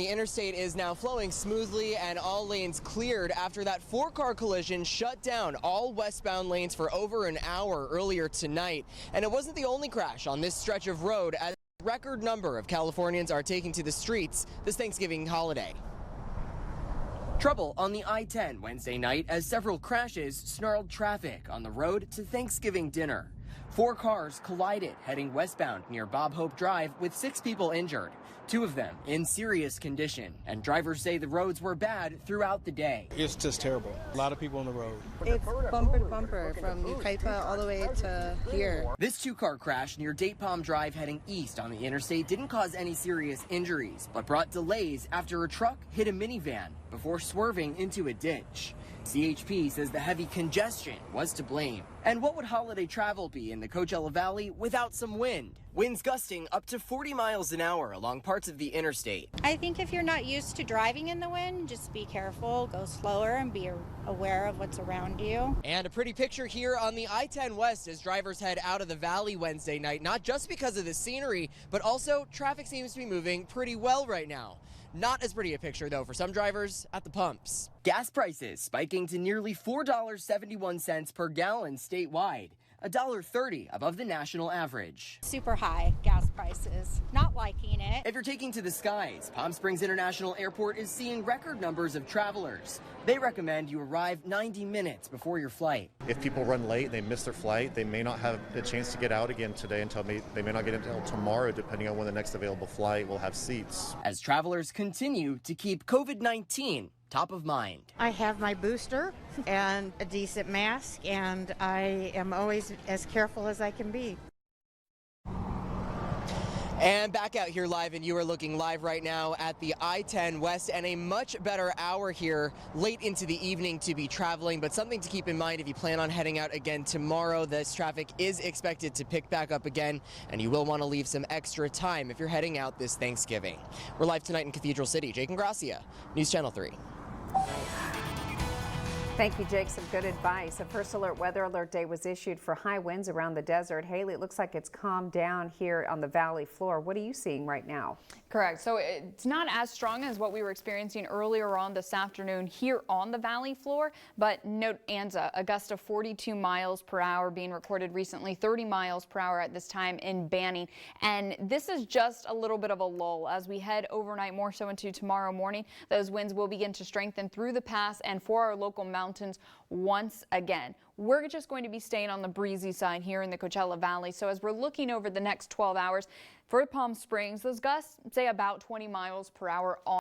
The interstate is now flowing smoothly and all lanes cleared after that 4-car collision shut down all westbound lanes for over an hour earlier tonight. And it wasn't the only crash on this stretch of road, as a record number of Californians are taking to the streets this Thanksgiving holiday. Trouble on the I-10 Wednesday night as several crashes snarled traffic on the road to Thanksgiving dinner. 4 cars collided heading westbound near Bob Hope Drive with 6 people injured, 2 of them in serious condition, and drivers say the roads were bad throughout the day. It's just terrible. A lot of people on the road. It's bumper to bumper from Yucaipa all the way to here. This 2-car crash near Date Palm Drive heading east on the interstate didn't cause any serious injuries, but brought delays after a truck hit a minivan before swerving into a ditch. CHP says the heavy congestion was to blame. And what would holiday travel be in the Coachella Valley without some wind? Winds gusting up to 40 miles an hour along parts of the interstate. I think if you're not used to driving in the wind, just be careful, go slower, and be aware of what's around you. And a pretty picture here on the I-10 West as drivers head out of the valley Wednesday night, not just because of the scenery, but also traffic seems to be moving pretty well right now. Not as pretty a picture, though, for some drivers at the pumps. Gas prices spiking to nearly $4.71 per gallon statewide, $1.30 above the national average. Super high gas prices, not liking it. If you're taking to the skies, Palm Springs International Airport is seeing record numbers of travelers. They recommend you arrive 90 minutes before your flight. If people run late, they miss their flight, they may not have a chance to get out again today they may not get until tomorrow, depending on when the next available flight will have seats. As travelers continue to keep COVID-19 top of mind. I have my booster and a decent mask, and I am always as careful as I can be. And back out here live, and you are looking live right now at the I-10 West, and a much better hour here late into the evening to be traveling, but something to keep in mind if you plan on heading out again tomorrow. This traffic is expected to pick back up again, and you will want to leave some extra time if you're heading out this Thanksgiving. We're live tonight in Cathedral City. Jake Ingracia, News Channel 3. Thank you, Jake. Some good advice. A first alert weather alert day was issued for high winds around the desert. Haley, it looks like it's calmed down here on the valley floor. What are you seeing right now? Correct. So it's not as strong as what we were experiencing earlier on this afternoon here on the valley floor, but note Anza, a gust of 42 miles per hour being recorded recently, 30 miles per hour at this time in Banning. And this is just a little bit of a lull as we head overnight, more so into tomorrow morning. Those winds will begin to strengthen through the pass and for our local mountains once again. We're just going to be staying on the breezy side here in the Coachella Valley. So as we're looking over the next 12 hours for Palm Springs, those gusts say about 20 miles per hour on